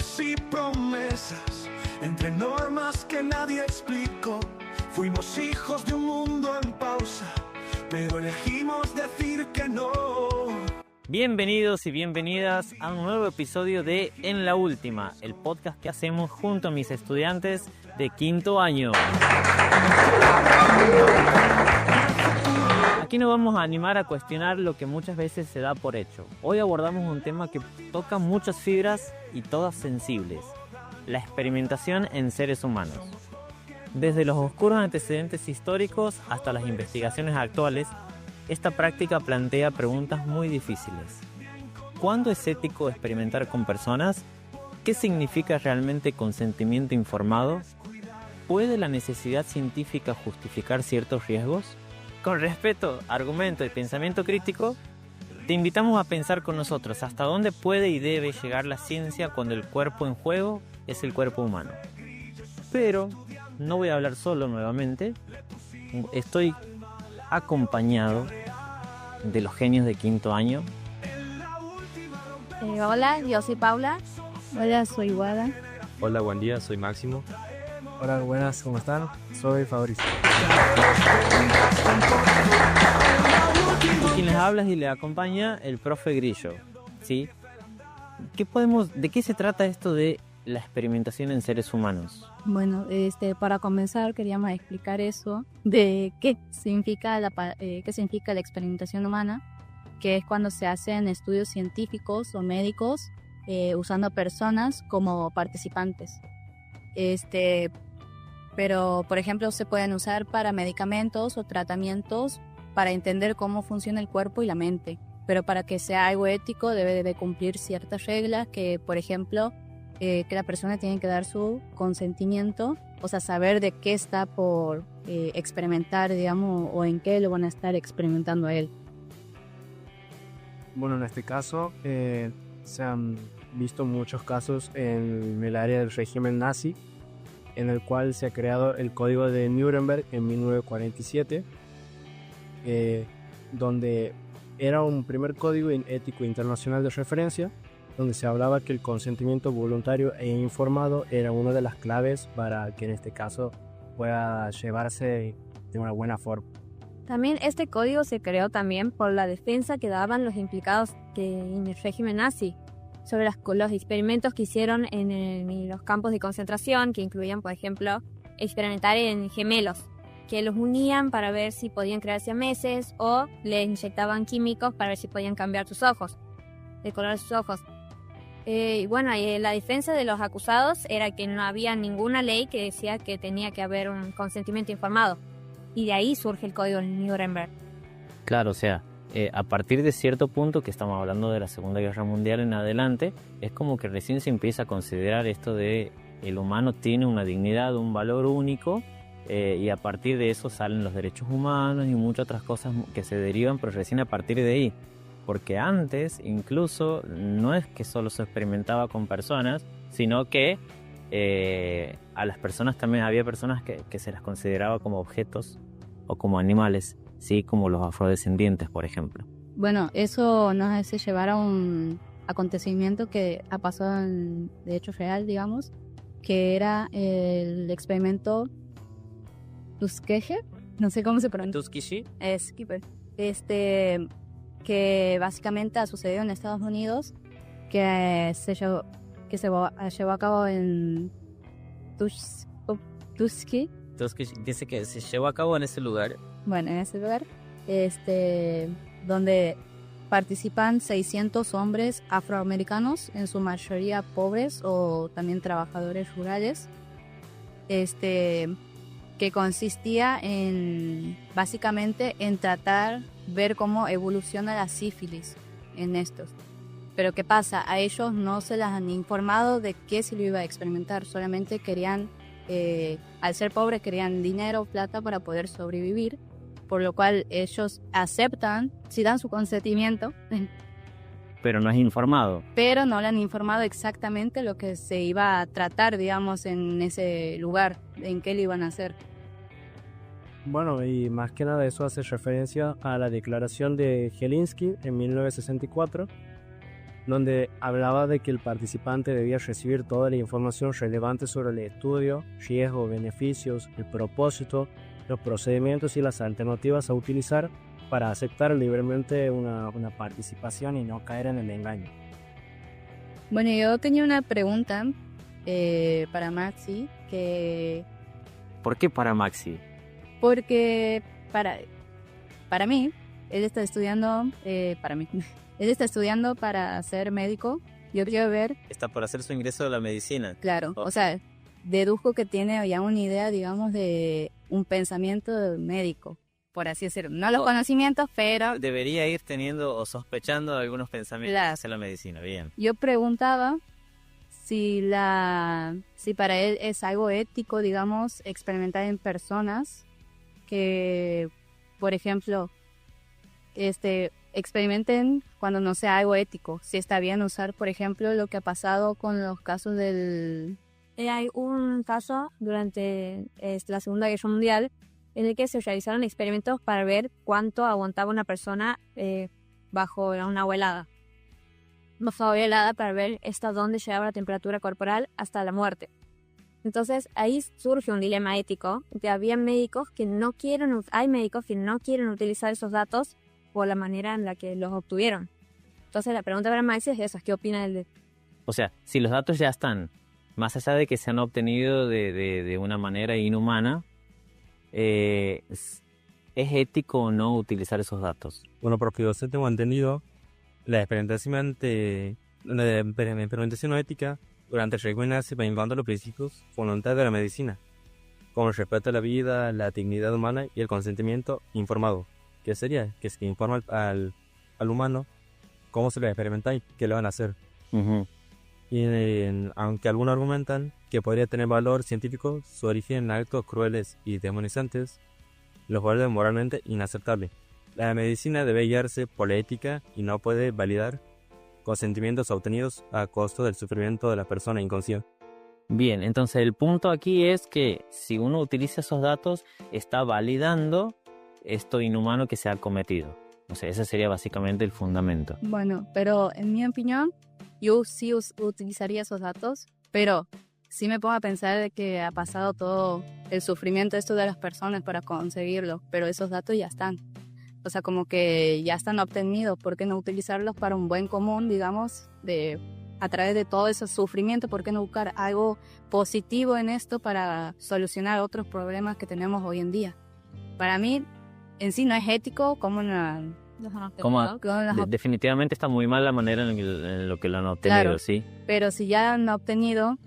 sueños y promesas, entre normas que nadie explicó. Fuimos hijos de un mundo en pausa, pero elegimos decir que no. Bienvenidos y bienvenidas a un nuevo episodio de En la Última, el podcast que hacemos junto a mis estudiantes de quinto año. Aquí nos vamos a animar a cuestionar lo que muchas veces se da por hecho. Hoy abordamos un tema que toca muchas fibras y todas sensibles: la experimentación en seres humanos. Desde los oscuros antecedentes históricos hasta las investigaciones actuales, esta práctica plantea preguntas muy difíciles. ¿Cuándo es ético experimentar con personas? ¿Qué significa realmente consentimiento informado? ¿Puede la necesidad científica justificar ciertos riesgos? Con respeto, argumento y pensamiento crítico, te invitamos a pensar con nosotros hasta dónde puede y debe llegar la ciencia cuando el cuerpo en juego es el cuerpo humano. Pero no voy a hablar solo nuevamente, estoy acompañado de los genios de quinto año. Hola, yo soy Paula. Hola, soy Wada. Hola, buen día, soy Máximo. Hola, buenas, ¿cómo están? Soy Fabricio. Y quien les habla y les acompaña, el profe Grillo. ¿Sí? ¿De qué se trata esto de la experimentación en seres humanos? Bueno, para comenzar queríamos explicar eso de qué significa la experimentación humana, que es cuando se hacen estudios científicos o médicos usando personas como participantes. Pero, por ejemplo, se pueden usar para medicamentos o tratamientos para entender cómo funciona el cuerpo y la mente. Pero para que sea algo ético debe de cumplir ciertas reglas que, por ejemplo, que la persona tiene que dar su consentimiento, o sea, saber de qué está por experimentar, digamos, o en qué lo van a estar experimentando a él. Bueno, en este caso se han visto muchos casos en el área del régimen nazi, en el cual se ha creado el Código de Nuremberg en 1947, donde era un primer código ético internacional de referencia, donde se hablaba que el consentimiento voluntario e informado era una de las claves para que en este caso pueda llevarse de una buena forma. También este código se creó también por la defensa que daban los implicados en el régimen nazi sobre los experimentos que hicieron en los campos de concentración, que incluían, por ejemplo, experimentar en gemelos, que los unían para ver si podían crear siameses o les inyectaban químicos para ver si podían cambiar sus ojos, el color de sus ojos. La defensa de los acusados era que no había ninguna ley que decía que tenía que haber un consentimiento informado. Y de ahí surge el Código de Nuremberg. Claro, o sea, a partir de cierto punto, que estamos hablando de la Segunda Guerra Mundial en adelante, es como que recién se empieza a considerar esto de el humano tiene una dignidad, un valor único, y a partir de eso salen los derechos humanos y muchas otras cosas que se derivan, pero recién a partir de ahí. Porque antes incluso no es que solo se experimentaba con personas, sino que a las personas también había personas que se las consideraba como objetos o como animales, ¿sí? Como los afrodescendientes, por ejemplo. Bueno, eso nos hace llevar a un acontecimiento que ha pasado de hecho real, digamos, que era el experimento Tuskegee, no sé cómo se pronuncia. Tuskegee. Que básicamente ha sucedido en Estados Unidos, que se llevó a cabo en Tuskegee. Dice que se llevó a cabo en ese lugar. Bueno, en ese lugar, donde participan 600 hombres afroamericanos, en su mayoría pobres o también trabajadores rurales, que consistía básicamente en ver cómo evoluciona la sífilis en estos. Pero ¿qué pasa? A ellos no se les han informado de qué se lo iba a experimentar, solamente querían, al ser pobres, querían dinero, plata para poder sobrevivir, por lo cual ellos aceptan, si dan su consentimiento, Pero no es informado. pero no le han informado exactamente lo que se iba a tratar, digamos, en ese lugar, en qué lo iban a hacer. Bueno, y más que nada eso hace referencia a la declaración de Helsinki en 1964, donde hablaba de que el participante debía recibir toda la información relevante sobre el estudio, riesgos, beneficios, el propósito, los procedimientos y las alternativas a utilizar para aceptar libremente una participación y no caer en el engaño. Bueno, yo tenía una pregunta para Maxi, que ¿Por qué para Maxi? porque para mí, él está estudiando, él está estudiando para ser médico. Yo quiero ver, Está por hacer su ingreso a la medicina. claro, Oh. o sea, deduzco que tiene ya una idea, digamos, de un pensamiento médico, por así decirlo. No los Oh. conocimientos, pero Debería ir teniendo o sospechando de algunos pensamientos Claro. hacia la medicina. Bien. yo preguntaba si para él es algo ético, digamos, experimentar en personas que, por ejemplo, experimenten cuando no sea algo ético. Si está bien usar, por ejemplo, lo que ha pasado con los casos del... Hay un caso durante la Segunda Guerra Mundial en el que se realizaron experimentos para ver cuánto aguantaba una persona bajo una agua helada. Bajo agua helada para ver hasta dónde llegaba la temperatura corporal hasta la muerte. Entonces ahí surge un dilema ético. Había médicos que no quieren, hay médicos que no quieren utilizar esos datos por la manera en la que los obtuvieron. Entonces la pregunta para Maxi es esa, ¿qué opina él de? O sea, si los datos ya están, más allá de que se han obtenido de una manera inhumana, ¿es ético o no utilizar esos datos? Bueno, porque yo tengo entendido, la experimentación ética durante el régimen nazi va invadiendo los principios fundamentales de la medicina, como el respeto a la vida, la dignidad humana y el consentimiento informado. ¿Qué sería? Que se informa al humano cómo se le experimenta y qué le van a hacer. Ujú. Y aunque algunos argumentan que podría tener valor científico, su origen en actos crueles y demonizantes los vuelve moralmente inaceptable. La medicina debe guiarse por la ética y no puede validar consentimientos obtenidos a costo del sufrimiento de la persona inconsciente. Bien, entonces el punto aquí es que si uno utiliza esos datos, está validando esto inhumano que se ha cometido. O sea, ese sería básicamente el fundamento. Bueno, pero en mi opinión, yo sí utilizaría esos datos, pero sí me pongo a pensar de que ha pasado todo el sufrimiento esto de las personas para conseguirlo, pero esos datos ya están. O sea, como que ya están obtenidos, ¿por qué no utilizarlos para un buen común, digamos, a través de todo ese sufrimiento? ¿Por qué no buscar algo positivo en esto para solucionar otros problemas que tenemos hoy en día? Para mí, en sí no es ético como Definitivamente está muy mal la manera en lo que lo han obtenido, Claro. ¿sí? pero si ya han obtenido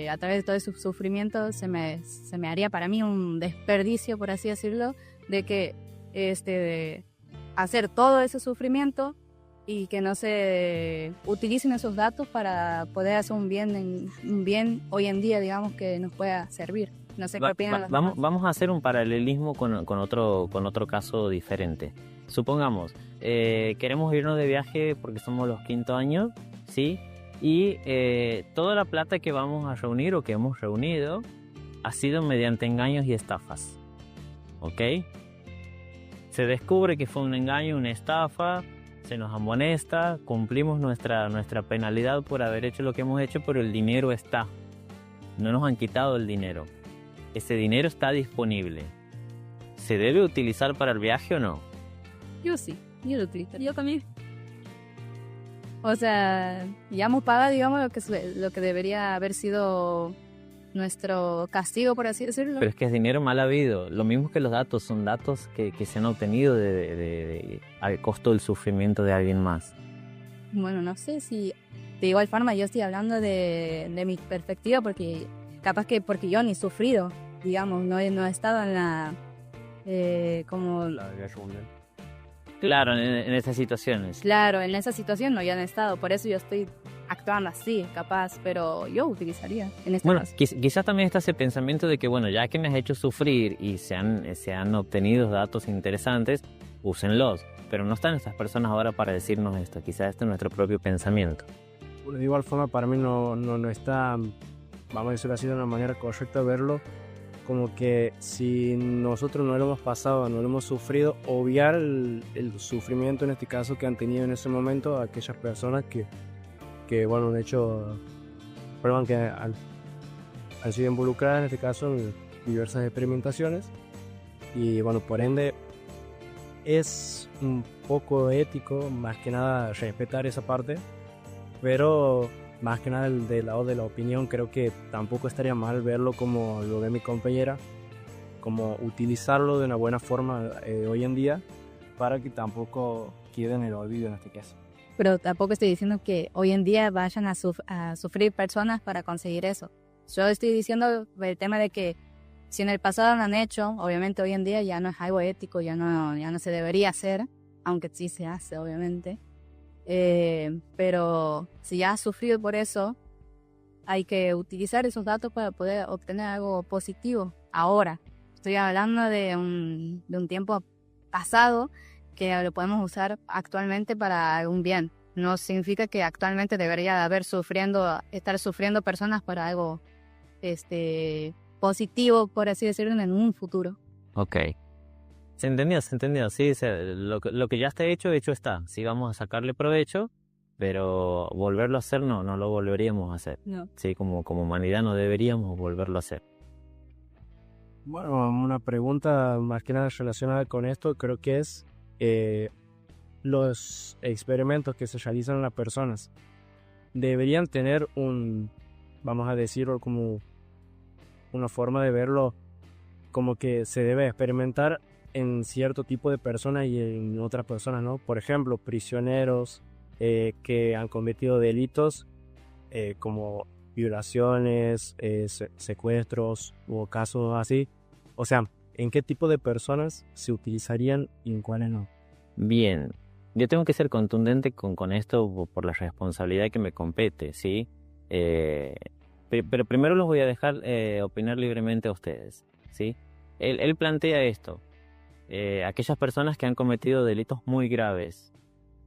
a través de todo ese sufrimiento, se me haría para mí un desperdicio, por así decirlo, de que de hacer todo ese sufrimiento y que no se utilicen esos datos para poder hacer un bien hoy en día, digamos, que nos pueda servir. No sé qué opinan los demás. Vamos a hacer un paralelismo con otro caso diferente. Supongamos, queremos irnos de viaje porque somos los 5º años, ¿sí? Y toda la plata que vamos a reunir o que hemos reunido ha sido mediante engaños y estafas, ¿ok? Se descubre que fue un engaño, una estafa, se nos amonesta, cumplimos nuestra penalidad por haber hecho lo que hemos hecho, pero el dinero está. No nos han quitado el dinero. Ese dinero está disponible. ¿Se debe utilizar para el viaje o no? Yo sí, yo lo utilizo. Yo también. O sea, ya hemos pagado, digamos, lo que debería haber sido nuestro castigo, por así decirlo. Pero es que es dinero mal habido. Lo mismo que los datos, son datos que se han obtenido al costo del sufrimiento de alguien más. Bueno, no sé si de igual forma yo estoy hablando de mi perspectiva, porque capaz que porque yo ni he sufrido, digamos, no he estado en la como La guerra mundial. Claro, en esas situaciones. claro, en esa situación no ya han estado, por eso yo estoy actuando así, capaz, pero yo utilizaría en este Bueno, caso. quizás también está ese pensamiento de que, bueno, ya que me has hecho sufrir y se han obtenido datos interesantes, úsenlos. Pero no están estas personas ahora para decirnos esto. Quizás este es nuestro propio pensamiento. De igual forma, para mí no está, vamos a decirlo así de una manera correcta, verlo como que si nosotros no lo hemos pasado, no lo hemos sufrido, obviar el sufrimiento en este caso que han tenido en ese momento aquellas personas que que bueno, un hecho, perdón, que han sido involucradas en este caso en diversas experimentaciones y bueno, por ende es un poco ético, más que nada respetar esa parte, pero más que nada del lado de la opinión creo que tampoco estaría mal verlo como lo ve mi compañera, como utilizarlo de una buena forma hoy en día para que tampoco quede en el olvido en este caso. Pero tampoco estoy diciendo que hoy en día vayan a sufrir personas para conseguir eso. Yo estoy diciendo el tema de que si en el pasado lo han hecho, obviamente hoy en día ya no es algo ético, ya no se debería hacer, aunque sí se hace, obviamente. Pero si ya has sufrido por eso, hay que utilizar esos datos para poder obtener algo positivo. Ahora, estoy hablando de un tiempo pasado que lo podemos usar actualmente para algún bien. No significa que actualmente debería estar sufriendo personas para algo positivo, por así decirlo, en un futuro. Ok. Se entendió. Sí, lo que ya está hecho está. Sí, vamos a sacarle provecho, pero volverlo a hacer no lo volveríamos a hacer. No. Sí, como humanidad no deberíamos volverlo a hacer. Bueno, una pregunta más que nada relacionada con esto creo que es los experimentos que se realizan en las personas deberían tener vamos a decirlo como una forma de verlo como que se debe experimentar en cierto tipo de personas y en otras personas, ¿no? Por ejemplo, prisioneros que han cometido delitos como violaciones, secuestros o casos así. O sea, ¿en qué tipo de personas se utilizarían y en cuáles no? Bien, yo tengo que ser contundente con esto por la responsabilidad que me compete, ¿sí? Pero primero los voy a dejar opinar libremente a ustedes, ¿sí? Él plantea esto. Aquellas personas que han cometido delitos muy graves,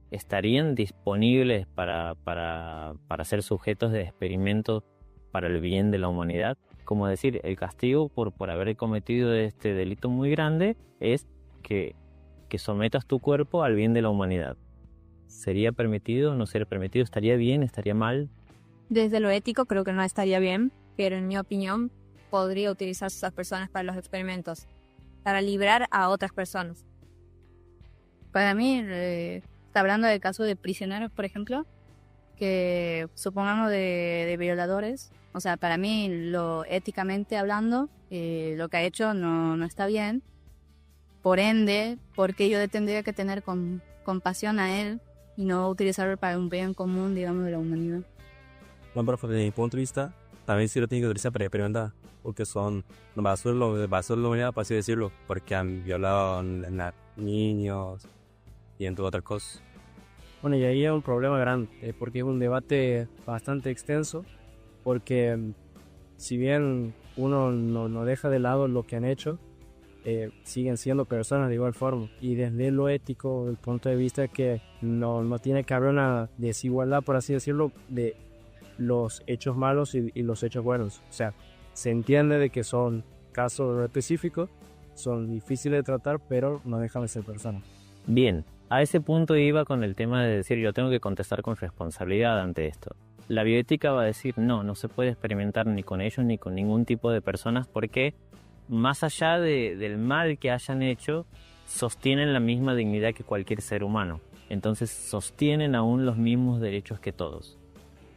¿estarían disponibles para ser sujetos de experimentos para el bien de la humanidad? Como decir, el castigo por haber cometido este delito muy grande es que sometas tu cuerpo al bien de la humanidad. ¿Sería permitido? ¿No sería permitido? ¿Estaría bien? ¿Estaría mal? Desde lo ético creo que no estaría bien, pero en mi opinión podría utilizarse esas personas para los experimentos, para librar a otras personas. Para mí, está hablando del caso de prisioneros, por ejemplo, que supongamos de violadores. O sea, para mí, éticamente hablando, lo que ha hecho no está bien. Por ende, porque yo tendría que tener compasión a él y no utilizarlo para un bien común, digamos, de la humanidad. Bueno, pero desde mi punto de vista, también sí lo tiene que utilizar para experimentar, porque son basura de la humanidad, por así decirlo, porque han violado a niños y entre otras cosas. Bueno, y ahí hay un problema grande, porque es un debate bastante extenso, porque si bien uno no deja de lado lo que han hecho, siguen siendo personas de igual forma. Y desde lo ético, el punto de vista es que no tiene que haber una desigualdad, por así decirlo, de los hechos malos y los hechos buenos. O sea, se entiende de que son casos específicos, son difíciles de tratar, pero no dejan de ser personas. Bien, a ese punto iba con el tema de decir, yo tengo que contestar con responsabilidad ante esto. La bioética va a decir, no se puede experimentar ni con ellos ni con ningún tipo de personas, porque más allá del mal que hayan hecho, sostienen la misma dignidad que cualquier ser humano. Entonces sostienen aún los mismos derechos que todos.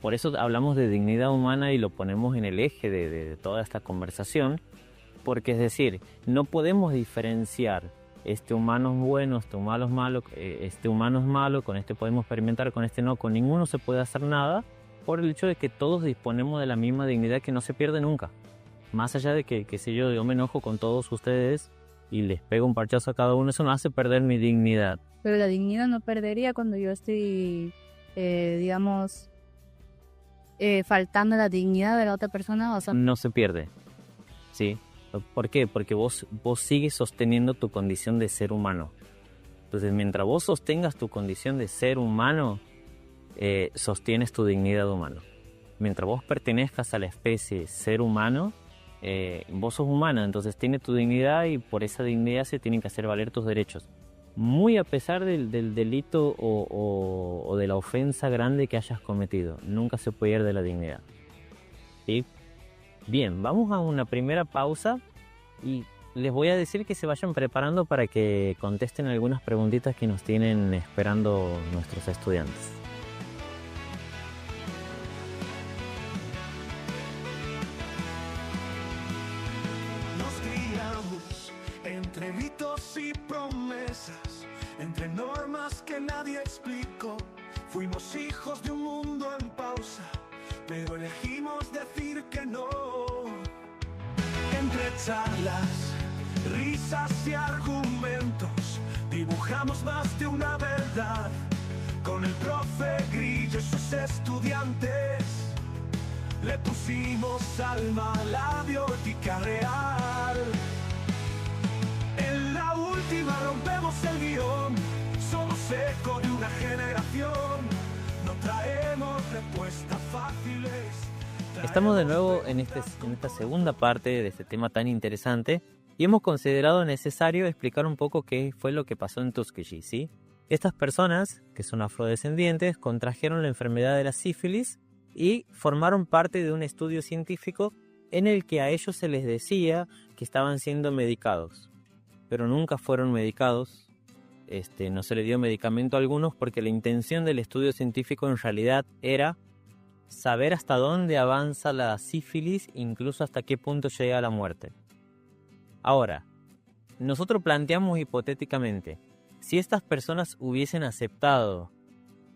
Por eso hablamos de dignidad humana y lo ponemos en el eje de toda esta conversación, porque es decir, no podemos diferenciar este humano es bueno, este humano es malo, este humano es malo, con este podemos experimentar, con este no, con ninguno se puede hacer nada, por el hecho de que todos disponemos de la misma dignidad que no se pierde nunca. Más allá de que sé yo me enojo con todos ustedes y les pego un parchazo a cada uno, eso no hace perder mi dignidad. Pero la dignidad no perdería cuando yo estoy, digamos, faltando la dignidad de la otra persona. O sea, no se pierde, ¿sí? ¿Por qué? Porque vos sigues sosteniendo tu condición de ser humano. Entonces, mientras vos sostengas tu condición de ser humano, sostienes tu dignidad humana. Mientras vos pertenezcas a la especie ser humano, vos sos humana, entonces tienes tu dignidad y por esa dignidad se tienen que hacer valer tus derechos. muy a pesar del delito o de la ofensa grande que hayas cometido. Nunca se pierde la dignidad. ¿Sí? Bien, vamos a una primera pausa y les voy a decir que se vayan preparando para que contesten algunas preguntitas que nos tienen esperando nuestros estudiantes. Nos criamos entre mitos y promesas, entre normas que nadie explicó. Fuimos hijos de un mundo en pausa, pero elegimos decir que no. Entre charlas, risas y argumentos, dibujamos más de una verdad. Con el profe Grillo y sus estudiantes, le pusimos alma a la bioética real. En la última rompemos el guión, somos eco de una generación, no traemos respuestas fáciles. Estamos de nuevo en esta segunda parte de este tema tan interesante y hemos considerado necesario explicar un poco qué fue lo que pasó en Tuskegee, ¿sí? Estas personas, que son afrodescendientes, contrajeron la enfermedad de la sífilis y formaron parte de un estudio científico en el que a ellos se les decía que estaban siendo medicados, pero nunca fueron medicados. No se le dio medicamento a algunos porque la intención del estudio científico en realidad era saber hasta dónde avanza la sífilis, incluso hasta qué punto llega a la muerte. Ahora, nosotros planteamos hipotéticamente, si estas personas hubiesen aceptado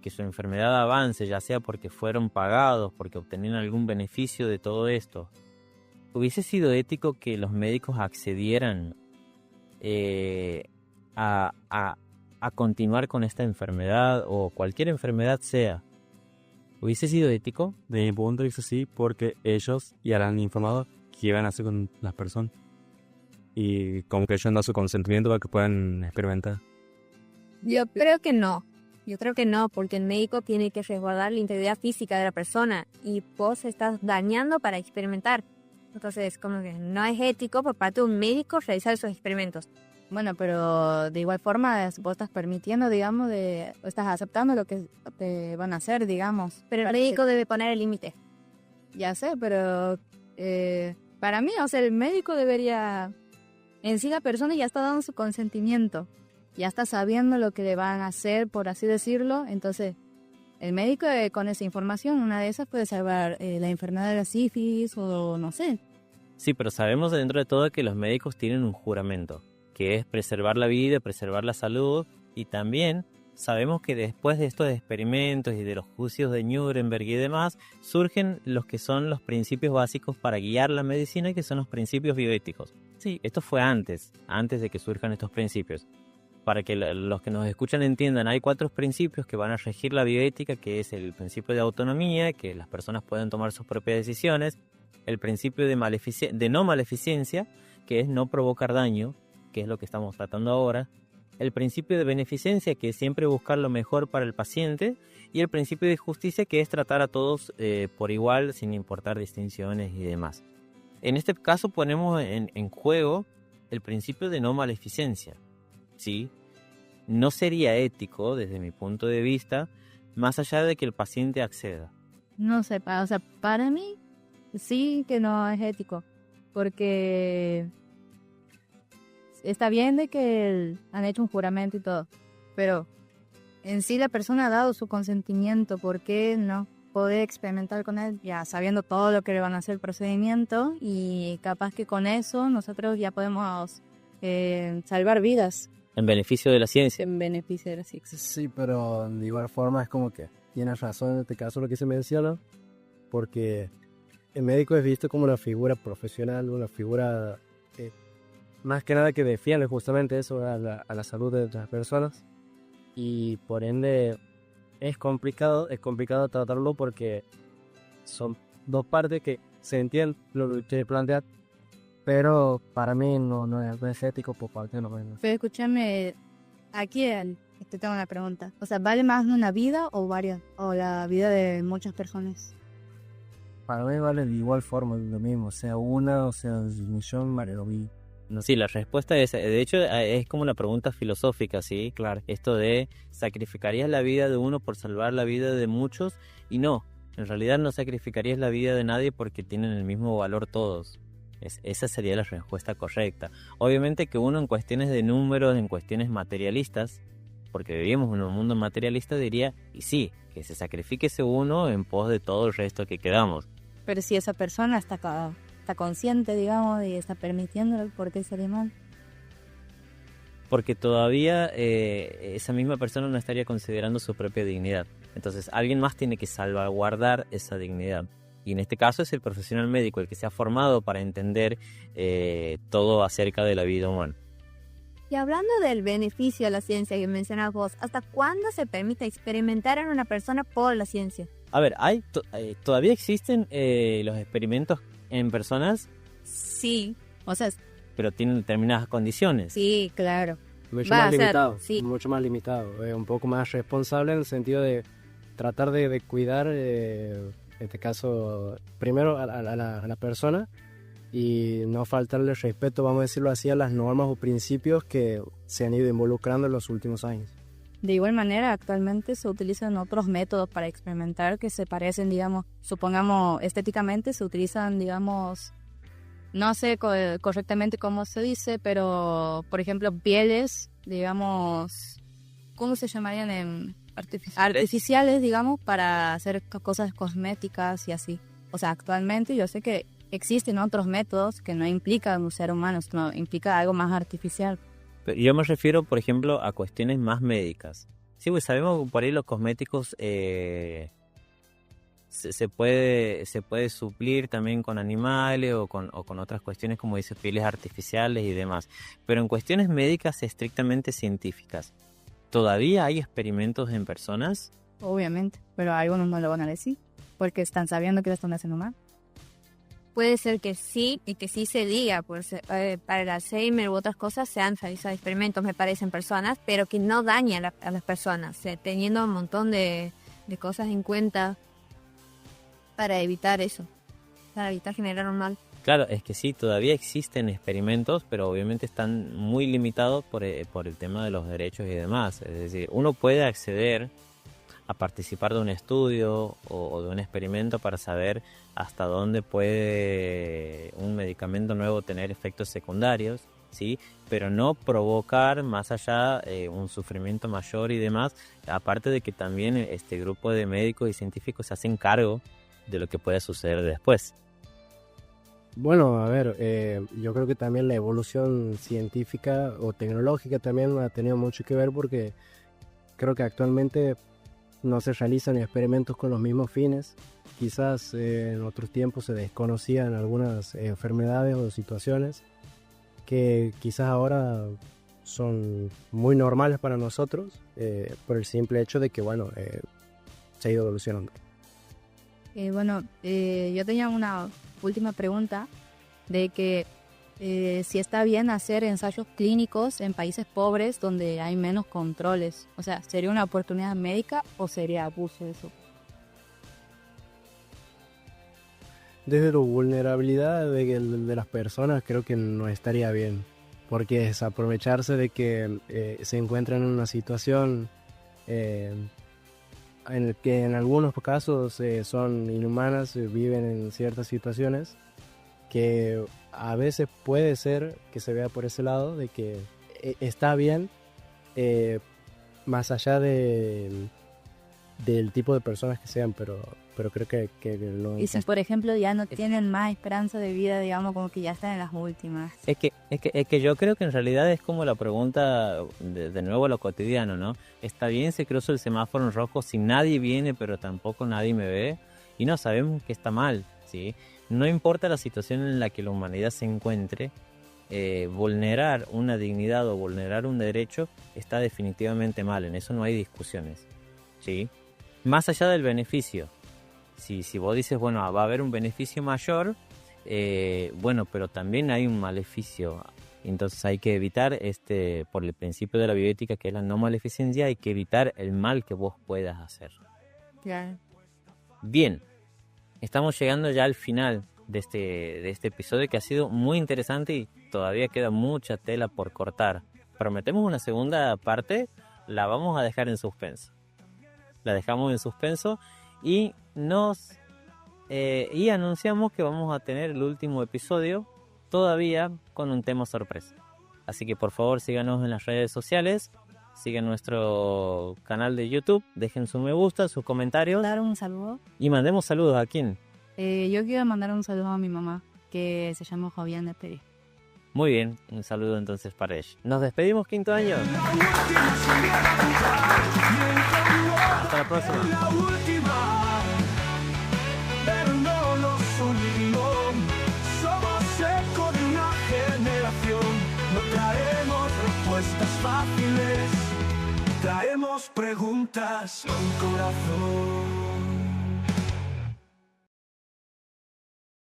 que su enfermedad avance, ya sea porque fueron pagados, porque obtenían algún beneficio de todo esto, ¿hubiese sido ético que los médicos accedieran a continuar con esta enfermedad o cualquier enfermedad sea? ¿Hubiese sido ético? De mi punto de vista sí, porque ellos ya han informado qué iban a hacer con las personas. Y como que ellos han dado su consentimiento para que puedan experimentar. Yo creo que no. Yo creo que no, porque el médico tiene que resguardar la integridad física de la persona y vos estás dañando para experimentar. Entonces, como que no es ético por parte de un médico realizar esos experimentos. Bueno, pero de igual forma vos estás permitiendo, digamos, estás aceptando lo que te van a hacer, digamos. Pero el médico debe poner el límite. Ya sé, pero para mí, o sea, el médico debería... En sí la persona ya está dando su consentimiento, ya está sabiendo lo que le van a hacer, por así decirlo. Entonces, el médico con esa información, una de esas puede salvar la enfermedad de la sífilis o no sé. Sí, pero sabemos dentro de todo que los médicos tienen un juramento, que es preservar la vida, preservar la salud, y también sabemos que después de estos experimentos y de los juicios de Nuremberg y demás, surgen los que son los principios básicos para guiar la medicina, que son los principios bioéticos. Sí, esto fue antes de que surjan estos principios. Para que los que nos escuchan entiendan, hay 4 principios que van a regir la bioética, que es el principio de autonomía, que las personas pueden tomar sus propias decisiones, el principio de no maleficencia, que es no provocar daño, que es lo que estamos tratando ahora, el principio de beneficencia, que es siempre buscar lo mejor para el paciente, y el principio de justicia, que es tratar a todos por igual, sin importar distinciones y demás. En este caso ponemos en juego el principio de no maleficencia, ¿sí? No sería ético, desde mi punto de vista, más allá de que el paciente acceda. No sé, o sea, para mí sí que no es ético, porque... Está bien de que han hecho un juramento y todo, pero en sí la persona ha dado su consentimiento. ¿Por qué no poder experimentar con él ya sabiendo todo lo que le van a hacer el procedimiento? Y capaz que con eso nosotros ya podemos salvar vidas. En beneficio de la ciencia. En beneficio de la ciencia. Sí, pero de igual forma es como que tienes razón en este caso lo que se menciona, porque el médico es visto como una figura profesional, una figura más que nada que defiende justamente eso a la salud de las personas, y por ende es complicado tratarlo porque son dos partes que se entienden lo que usted plantea, pero para mí no es ético por parte de los médicos. Pero escúchame, aquí te tengo una pregunta. O sea, ¿vale más una vida o varias? O la vida de muchas personas. Para mí vale de igual forma lo mismo, sea una o sea un millón, vale lo mismo. No, sí, la respuesta es, de hecho, es como una pregunta filosófica, ¿sí? Claro. Esto de, ¿sacrificarías la vida de uno por salvar la vida de muchos? Y no, en realidad no sacrificarías la vida de nadie porque tienen el mismo valor todos. Esa sería la respuesta correcta. Obviamente que uno en cuestiones de números, en cuestiones materialistas, porque vivimos en un mundo materialista, diría, y sí, que se sacrifique ese uno en pos de todo el resto que quedamos. Pero si esa persona está consciente, digamos, y está permitiéndolo, ¿por qué sería mal? Porque todavía esa misma persona no estaría considerando su propia dignidad. Entonces alguien más tiene que salvaguardar esa dignidad. Y en este caso es el profesional médico el que se ha formado para entender todo acerca de la vida humana. Y hablando del beneficio de la ciencia que mencionas vos, ¿hasta cuándo se permite experimentar en una persona por la ciencia? A ver, ¿todavía existen los experimentos en personas? Sí, o sea, Pero tienen determinadas condiciones. sí, claro. Mucho Va más a ser, limitado, sí. mucho más limitado, un poco más responsable en el sentido de tratar de cuidar, en este caso, primero a la persona y no faltarle respeto, vamos a decirlo así, a las normas o principios que se han ido involucrando en los últimos años. De igual manera, actualmente se utilizan otros métodos para experimentar que se parecen, digamos, supongamos estéticamente se utilizan, digamos, no sé correctamente cómo se dice, pero por ejemplo pieles, digamos, ¿cómo se llamarían? Artificiales, digamos, para hacer cosas cosméticas y así. O sea, actualmente yo sé que existen otros métodos que no implican un ser humano, no implica algo más artificial. Pero yo me refiero, por ejemplo, a cuestiones más médicas. Sí, pues sabemos que por ahí los cosméticos se puede suplir también con animales o con otras cuestiones, como dice, pieles artificiales y demás. Pero en cuestiones médicas estrictamente científicas, ¿todavía hay experimentos en personas? Obviamente, pero algunos no lo van a decir porque están sabiendo que lo están haciendo mal. Puede ser que sí y que sí se diga, pues para el Alzheimer u otras cosas se han realizado experimentos, me parecen, personas, pero que no dañan a las personas, teniendo un montón de cosas en cuenta para evitar eso, para evitar generar un mal. Claro, es que sí, todavía existen experimentos, pero obviamente están muy limitados por el tema de los derechos y demás. Es decir, uno puede acceder a participar de un estudio o de un experimento para saber hasta dónde puede un medicamento nuevo tener efectos secundarios, ¿sí? Pero no provocar más allá un sufrimiento mayor y demás, aparte de que también este grupo de médicos y científicos se hacen cargo de lo que pueda suceder después. Bueno, a ver, yo creo que también la evolución científica o tecnológica también ha tenido mucho que ver porque creo que actualmente no se realizan experimentos con los mismos fines. Quizás en otros tiempos se desconocían algunas enfermedades o situaciones que quizás ahora son muy normales para nosotros por el simple hecho de que, bueno, se ha ido evolucionando. Yo tenía una última pregunta de que si está bien hacer ensayos clínicos en países pobres donde hay menos controles. O sea, ¿sería una oportunidad médica o sería abuso de eso? Desde la vulnerabilidad de las personas creo que no estaría bien, porque es aprovecharse de que se encuentran en una situación en el que en algunos casos son inhumanas, viven en ciertas situaciones que a veces puede ser que se vea por ese lado de que está bien más allá del tipo de personas que sean, pero creo que no. Y si por ejemplo ya no tienen más esperanza de vida, digamos, como que ya están en las últimas. Es que yo creo que en realidad es como la pregunta de nuevo lo cotidiano, ¿no? ¿Está bien si cruzo el semáforo en rojo si nadie viene pero tampoco nadie me ve? Y no, sabemos que está mal, ¿sí? No importa la situación en la que la humanidad se encuentre, vulnerar una dignidad o vulnerar un derecho está definitivamente mal, en eso no hay discusiones, ¿sí? Más allá del beneficio, si vos dices, bueno, va a haber un beneficio mayor, bueno, pero también hay un maleficio, entonces hay que evitar, por el principio de la bioética, que es la no maleficencia, hay que evitar el mal que vos puedas hacer. Claro. Bien, estamos llegando ya al final de este episodio, que ha sido muy interesante y todavía queda mucha tela por cortar. Prometemos una segunda parte, la vamos a dejar en suspenso. La dejamos en suspenso y anunciamos que vamos a tener el último episodio todavía con un tema sorpresa. Así que por favor síganos en las redes sociales, sigan nuestro canal de YouTube, dejen su me gusta, sus comentarios. Dar un saludo. Y mandemos saludos. ¿A quién? Yo quiero mandar un saludo a mi mamá, que se llama Joviana Pérez. Muy bien, un saludo entonces para ella. Nos despedimos, quinto año. Hasta la próxima. La última, pero no nos unimos. Somos eco de una generación. No traemos respuestas fáciles, traemos preguntas con corazón.